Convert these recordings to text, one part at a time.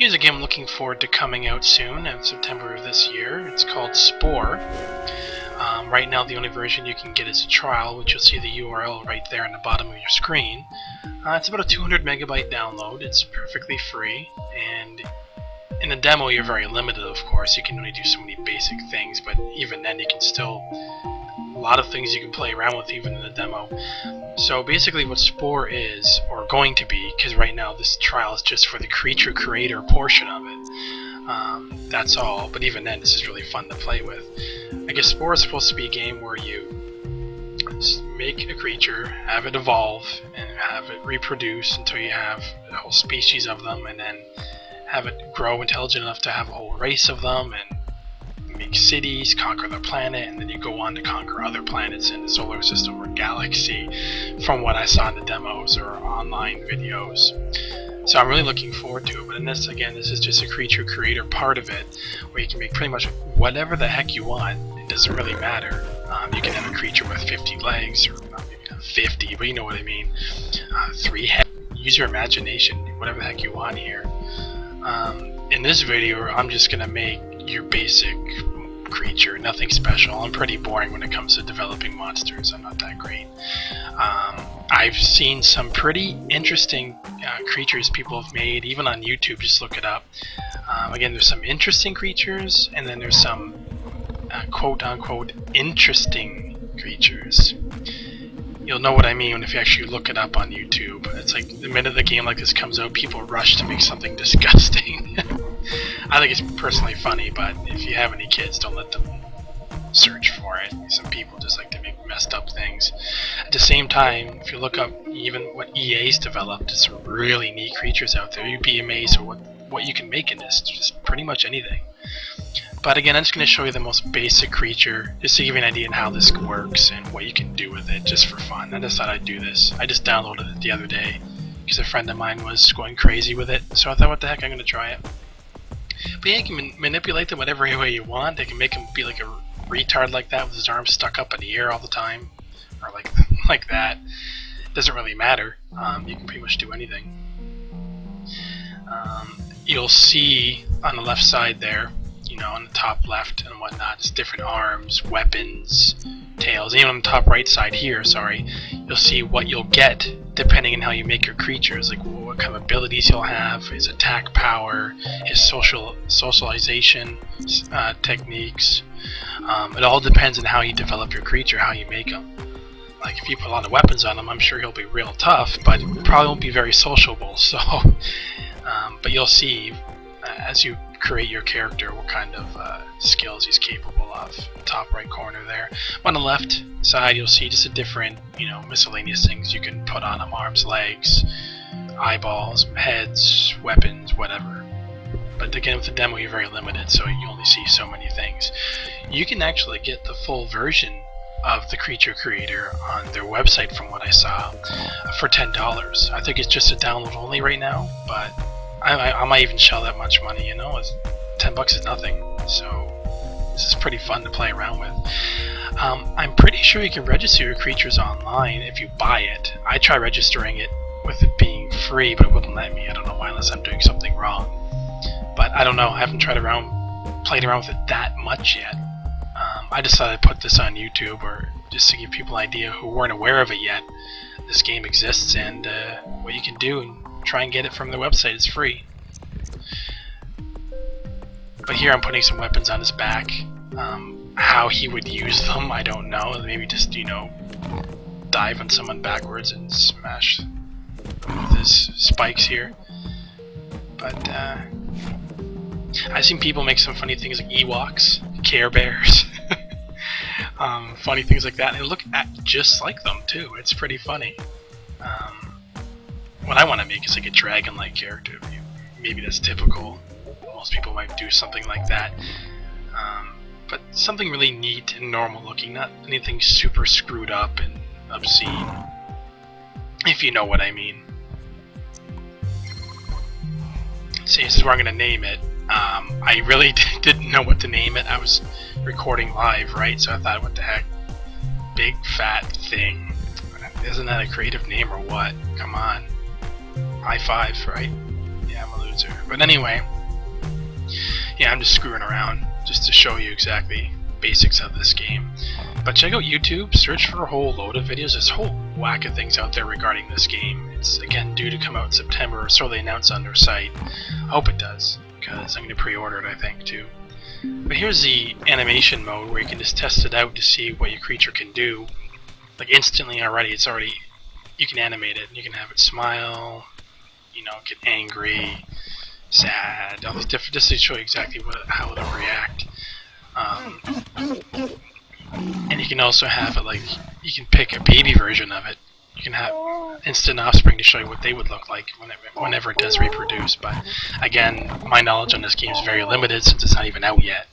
Here's a game I'm looking forward to coming out soon in September of this year. It's called Spore. Right now the only version you can get is a trial, which you'll see the URL right there on the bottom of your screen. It's about a 200 megabyte download. It's perfectly free, and in the demo you're very limited, of course. You can only do so many basic things, but even then you can still... a lot of things you can play around with even in the demo. So basically what Spore is, or going to be, because right now this trial is just for the creature creator portion of it. That's all, but even then this is really fun to play with. I guess Spore is supposed to be a game where you make a creature, have it evolve, and have it reproduce until you have a whole species of them, and then have it grow intelligent enough to have a whole race of them, and make cities, conquer the planet, and then you go on to conquer other planets in the solar system or galaxy, from what I saw in the demos or online videos. So I'm really looking forward to it, but in this, again, this is just a creature creator part of it, where you can make pretty much whatever the heck you want. It doesn't really matter. You can have a creature with 50 legs, or maybe not 50, but you know what I mean. 3 heads. Use your imagination, whatever the heck you want here. In this video, I'm just going to make your basic creature, nothing special. I'm pretty boring when it comes to developing monsters. I'm not that great. I've seen some pretty interesting creatures people have made, even on YouTube. Just look it up. Again, there's some interesting creatures, and then there's some quote-unquote interesting creatures. You'll know what I mean if you actually look it up on YouTube. It's like the minute a game like this comes out, people rush to make something disgusting. I think it's personally funny, but if you have any kids, don't let them search for it. Some people just like to make messed up things. At the same time, if you look up even what EA's developed, there's some really neat creatures out there. You'd be amazed at what you can make in this. Just pretty much anything. But again, I'm just going to show you the most basic creature, just to give you an idea on how this works and what you can do with it, just for fun. I just thought I'd do this. I just downloaded it the other day because a friend of mine was going crazy with it, so I thought, what the heck, I'm going to try it. But yeah, you can manipulate them whatever way you want. They can make him be like a retard like that with his arms stuck up in the air all the time, or like that. It doesn't really matter. You can pretty much do anything. You'll see on the left side there, you know, on the top left and whatnot, it's different arms, weapons, tails. Even on the top right side here, sorry, you'll see what you'll get depending on how you make your creatures, like what kind of abilities you'll have, his attack power, his socialization techniques. It all depends on how you develop your creature, how you make them. Like if you put a lot of weapons on him, I'm sure he'll be real tough, but probably won't be very sociable. So, but you'll see as you create your character what kind of skills he's capable of. Top right corner there. On the left side, you'll see just a different, you know, miscellaneous things you can put on him: arms, legs, eyeballs, heads, weapons, whatever. But again, with the demo, you're very limited, so you only see so many things. You can actually get the full version of the creature creator on their website, from what I saw, for $10. I think it's just a download only right now, but I might even shell that much money, you know. $10 is nothing, so this is pretty fun to play around with. I'm pretty sure you can register your creatures online if you buy it. I tried registering it with it being free, but it wouldn't let me. I don't know why, unless I'm doing something wrong. But I don't know, I haven't played around with it that much yet. I decided to put this on YouTube, or just to give people an idea who weren't aware of it yet. This game exists, and what you can do, and try and get it from the website. It's free. But here I'm putting some weapons on his back. How he would use them, I don't know. Maybe just, you know, dive on someone backwards and smash them with his spikes here. But I've seen people make some funny things like Ewoks, Care Bears, funny things like that. And they look just like them too. It's pretty funny. What I want to make is like a dragon-like character. Maybe that's typical. Most people might do something like that. But something really neat and normal looking, not anything super screwed up and obscene, if you know what I mean. See, this is where I'm going to name it. I really didn't know what to name it. I was recording live, right? So I thought, what the heck? Big Fat Thing. Isn't that a creative name or what? Come on. High five, right? Yeah, I'm a loser. But anyway, Yeah, I'm just screwing around just to show you exactly basics of this game. But check out YouTube, search for a whole load of videos. There's a whole whack of things out there regarding this game. It's, again, due to come out in September, or so they announced on their site. I hope it does, because I'm going to pre-order it, I think, too. But here's the animation mode, where you can just test it out to see what your creature can do. Like, instantly already, you can animate it. You can have it smile, get angry, sad, all these different, just to show you exactly how it'll react. And you can also have it, like, you can pick a baby version of it. You can have instant offspring to show you what they would look like whenever it does reproduce. But again, my knowledge on this game is very limited since it's not even out yet.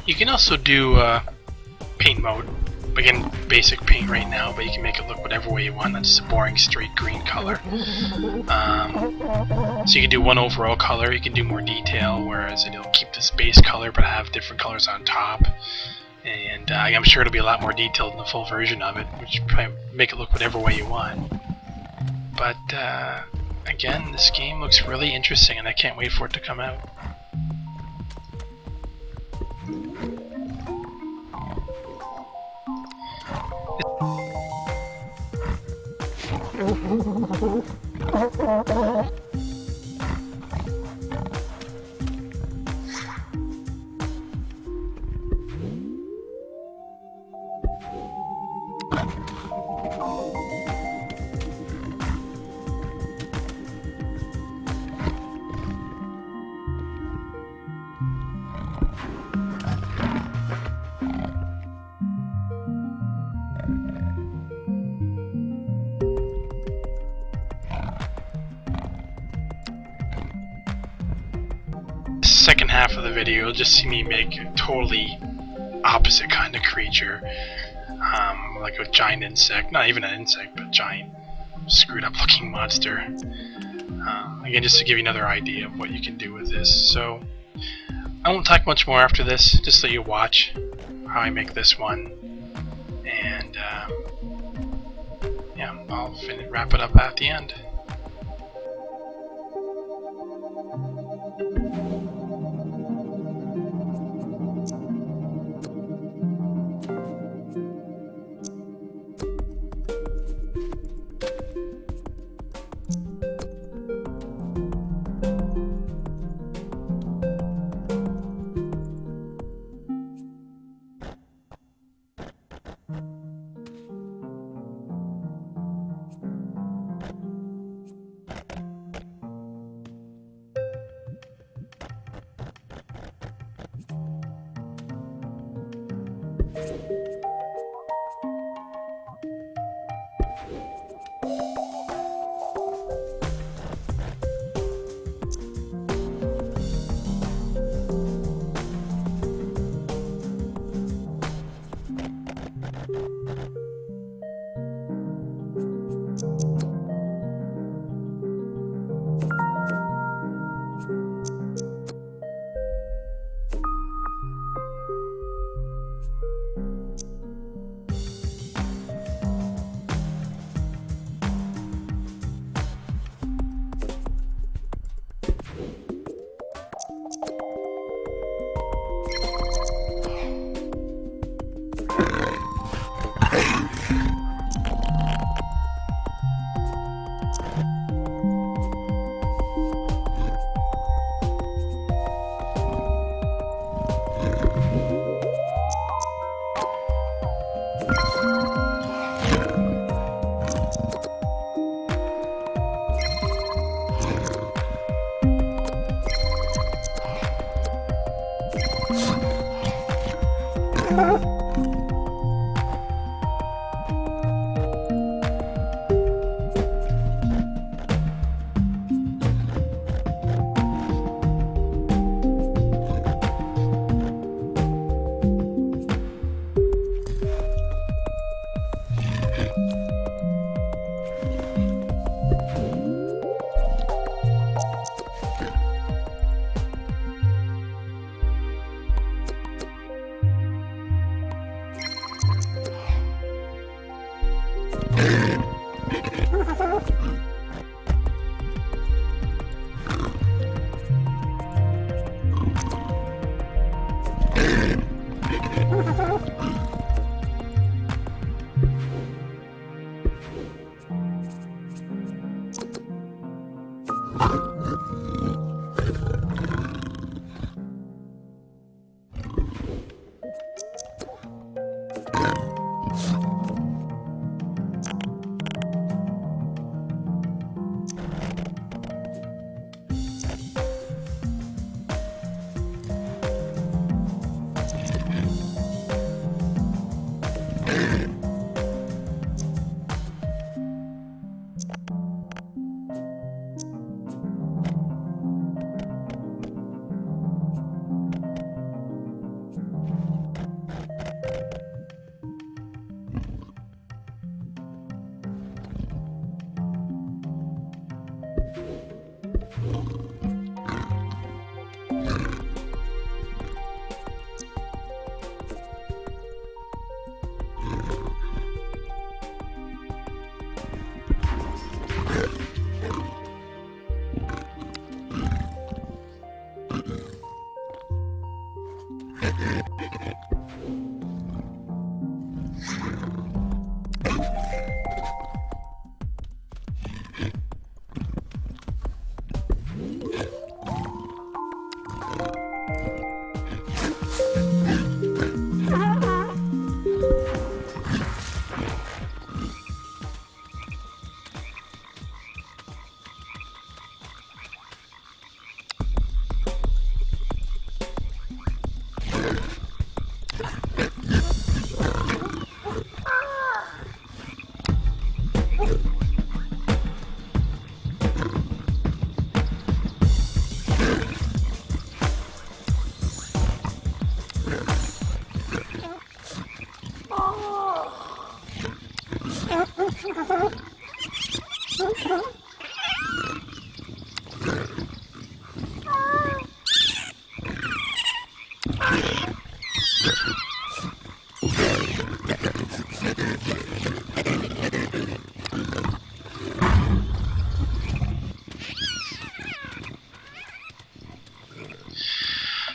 You can also do paint mode. Again, basic paint right now, but you can make it look whatever way you want. That's just a boring straight green color. So you can do one overall color, you can do more detail, whereas it'll keep this base color but have different colors on top. And I'm sure it'll be a lot more detailed in the full version of it, which probably make it look whatever way you want. But again, this game looks really interesting and I can't wait for it to come out. Second half of the video, you'll just see me make a totally opposite kind of creature, like a giant insect, not even an insect, but a giant screwed up looking monster. Again, just to give you another idea of what you can do with this. So I won't talk much more after this, just let you watch how I make this one, and yeah, I'll wrap it up at the end.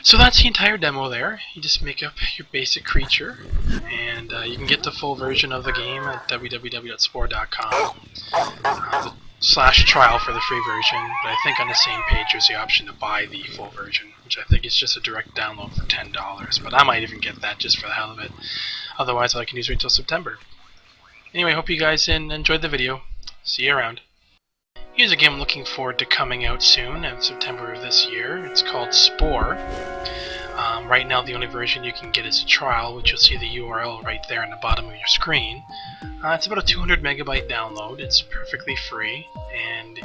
So that's the entire demo there. You just make up your basic creature, and you can get the full version of the game at www.spore.com. /trial for the free version, but I think on the same page there's the option to buy the full version, which I think is just a direct download for $10, but I might even get that just for the hell of it. Otherwise, I can use it until September. Anyway, hope you guys enjoyed the video. See you around. Here's a game I'm looking forward to coming out soon in September of this year. It's called Spore. Right now the only version you can get is a trial, which you'll see the URL right there on the bottom of your screen. It's about a 200 megabyte download. It's perfectly free, and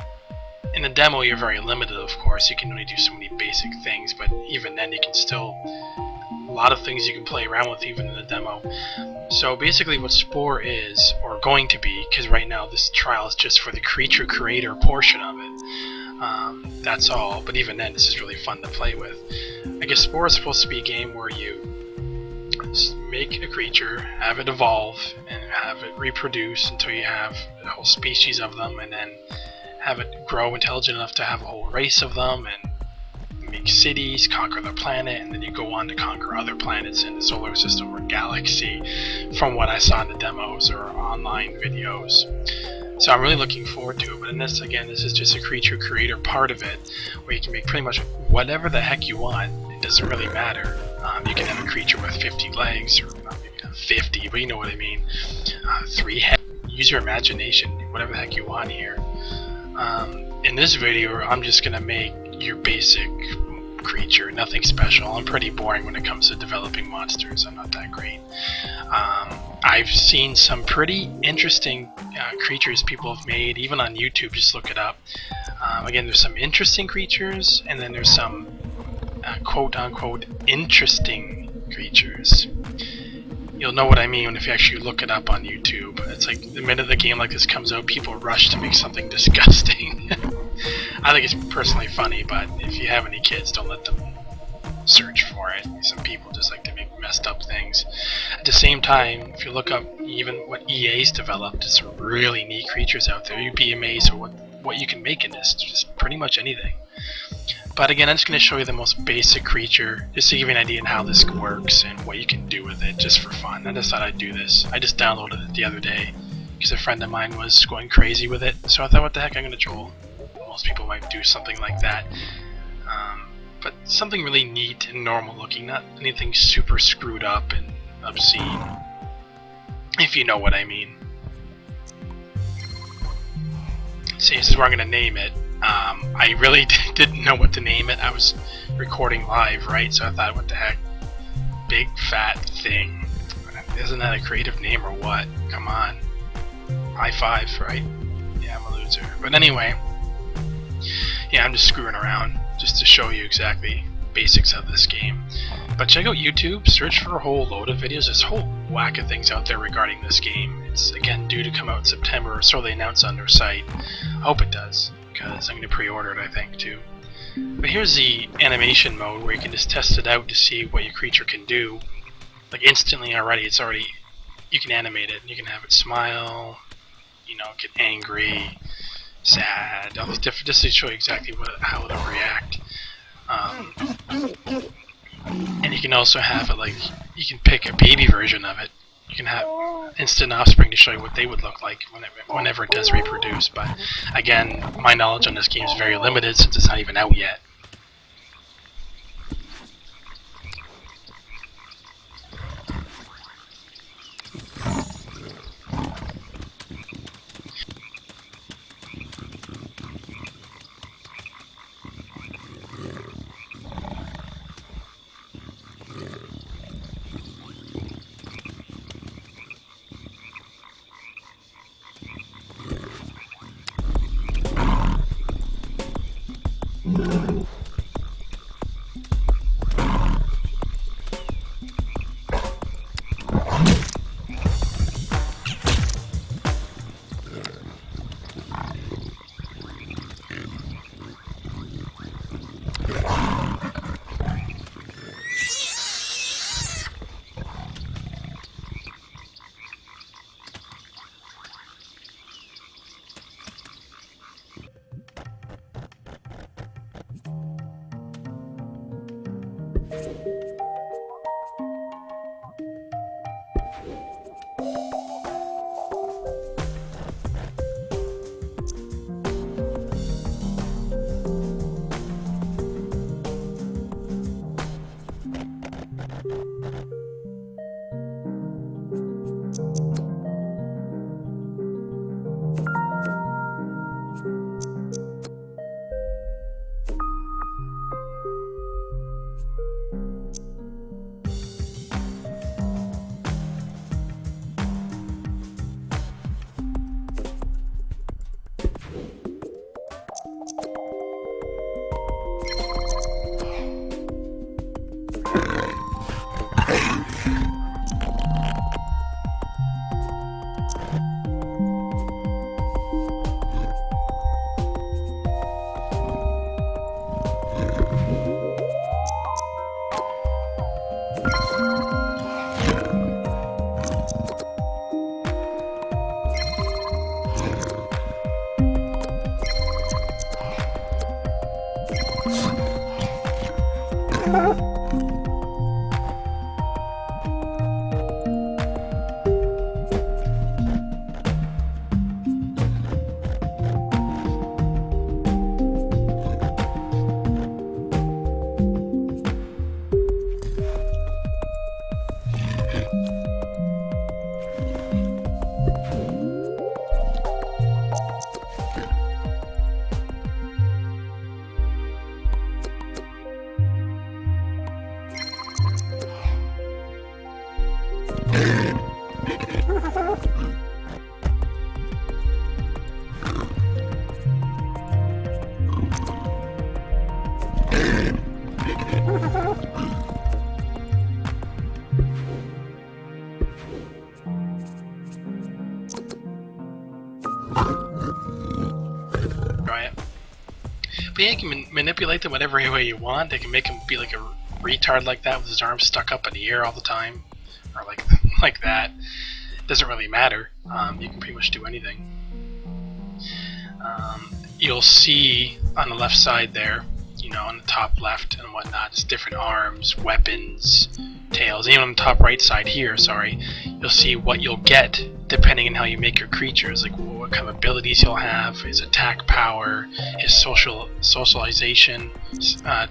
in the demo you're very limited, of course. You can only do so many basic things, but even then you can still... a lot of things you can play around with even in the demo. So basically what Spore is, or going to be, because right now this trial is just for the creature creator portion of it. That's all, but even then this is really fun to play with. I guess Spore is supposed to be a game where you make a creature, have it evolve, and have it reproduce until you have a whole species of them, and then have it grow intelligent enough to have a whole race of them, and make cities, conquer the planet, and then you go on to conquer other planets in the solar system or galaxy, from what I saw in the demos or online videos. So I'm really looking forward to it, but in this, again, this is just a creature creator part of it, where you can make pretty much whatever the heck you want. It doesn't really matter. You can have a creature with 50 legs, or maybe not 50, but you know what I mean. 3 heads. Use your imagination, whatever the heck you want here. In this video, I'm just going to make your basic creature, nothing special. I'm pretty boring when it comes to developing monsters. I'm not that great. I've seen some pretty interesting creatures people have made, even on YouTube. Just look it up. Again, there's some interesting creatures, and then there's some quote-unquote interesting creatures. You'll know what I mean if you actually look it up on YouTube. It's like the minute a game like this comes out, people rush to make something disgusting. I think it's personally funny, but if you have any kids, don't let them search for it. Some people just like to make messed up things. At the same time, if you look up even what EA's developed, there's some really neat creatures out there. You'd be amazed at what you can make in this. Just pretty much anything. But again, I'm just going to show you the most basic creature, just to give you an idea on how this works and what you can do with it, just for fun. I just thought I'd do this. I just downloaded it the other day, because a friend of mine was going crazy with it, so I thought, what the heck, I'm going to troll. Most people might do something like that. But something really neat and normal looking, not anything super screwed up and obscene, if you know what I mean. See, this is where I'm going to name it. I really didn't know what to name it. I was recording live, right? So I thought, what the heck? Big Fat Thing. Isn't that a creative name or what? Come on. High fives, right? Yeah, I'm a loser. But anyway, yeah, I'm just screwing around just to show you exactly basics of this game. But check out YouTube, search for a whole load of videos. There's a whole whack of things out there regarding this game. It's, again, due to come out in September, or so they announced on their site. I hope it does, because I'm going to pre-order it, I think, too. But here's the animation mode, where you can just test it out to see what your creature can do. Like, instantly already, you can animate it. You can have it smile, get angry, sad, all these different, just to show you exactly how it'll react. And you can also have it, like, you can pick a baby version of it. You can have instant offspring to show you what they would look like whenever it does reproduce. But again, my knowledge on this game is very limited since it's not even out yet. Try it. But yeah, you can manipulate them whatever way you want. They can make him be like a retard like that with his arms stuck up in the air all the time, or like like that. It doesn't really matter. You can pretty much do anything. You'll see on the left side there, you know, on the top left and whatnot, it's different arms, weapons, tails. Even on the top right side here, sorry, you'll see what you'll get depending on how you make your creatures, like what kind of abilities you'll have, his attack power, his socialization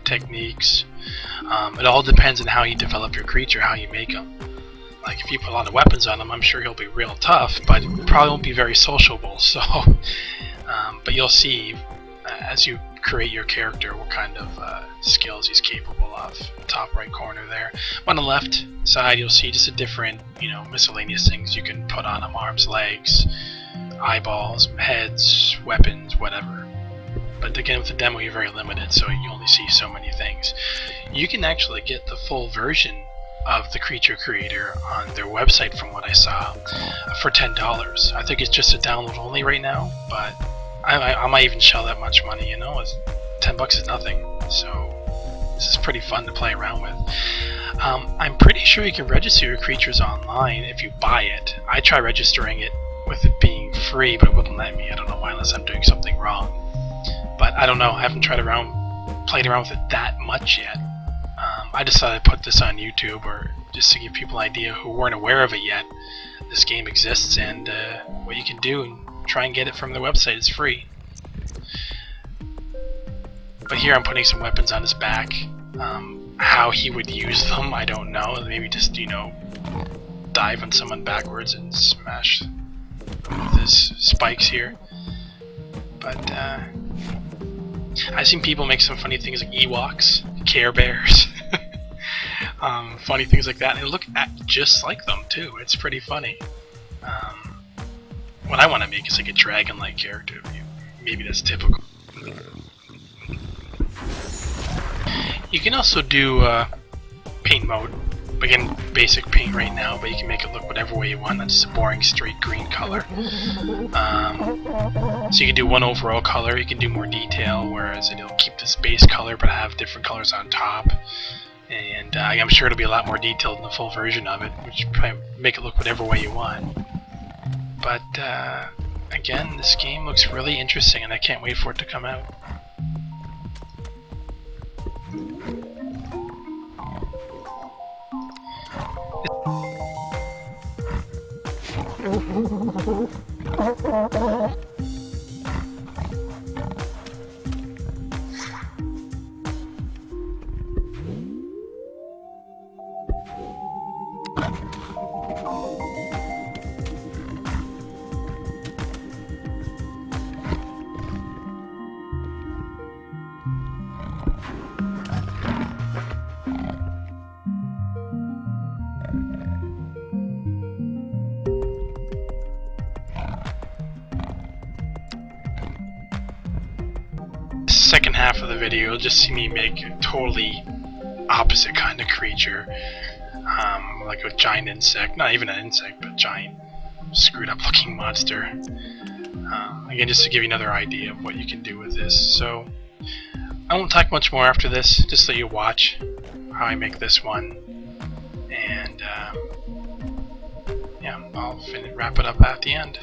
techniques. It all depends on how you develop your creature, how you make them. Like if you put a lot of weapons on him, I'm sure he'll be real tough, but probably won't be very sociable. So, but you'll see as you create your character what kind of skills he's capable of. Top right corner there. On the left side, you'll see just a different, you know, miscellaneous things you can put on him: arms, legs, eyeballs, heads, weapons, whatever. But again, with the demo, you're very limited, so you only see so many things. You can actually get the full version of the Creature Creator on their website, from what I saw, for $10. I think it's just a download only right now, but I might even shell that much money, you know. $10 is nothing, so this is pretty fun to play around with. I'm pretty sure you can register your creatures online if you buy it. I tried registering it with it being free, but it wouldn't let me. I don't know why, unless I'm doing something wrong. But I don't know, I haven't played around with it that much yet. I decided to put this on YouTube, or just to give people an idea who weren't aware of it yet. This game exists, and what you can do, and try and get it from their website. It's free. But here I'm putting some weapons on his back. How he would use them, I don't know. Maybe just, you know, dive on someone backwards and smash with his spikes here. But I've seen people make some funny things like Ewoks, Care Bears, funny things like that, and they look just like them too. It's pretty funny. What I want to make is like a dragon-like character. Maybe that's typical. You can also do paint mode. Again, basic paint right now, but you can make it look whatever way you want. That's just a boring straight green color. So you can do one overall color, you can do more detail, whereas it'll keep this base color but have different colors on top. And I'm sure it'll be a lot more detailed in the full version of it, which probably make it look whatever way you want. But again, this game looks really interesting, and I can't wait for it to come out. Second half of the video, you'll just see me make a totally opposite kind of creature, like a giant insect, not even an insect, but a giant screwed up looking monster. Again, just to give you another idea of what you can do with this. So I won't talk much more after this, just let you watch how I make this one, and yeah, I'll wrap it up at the end.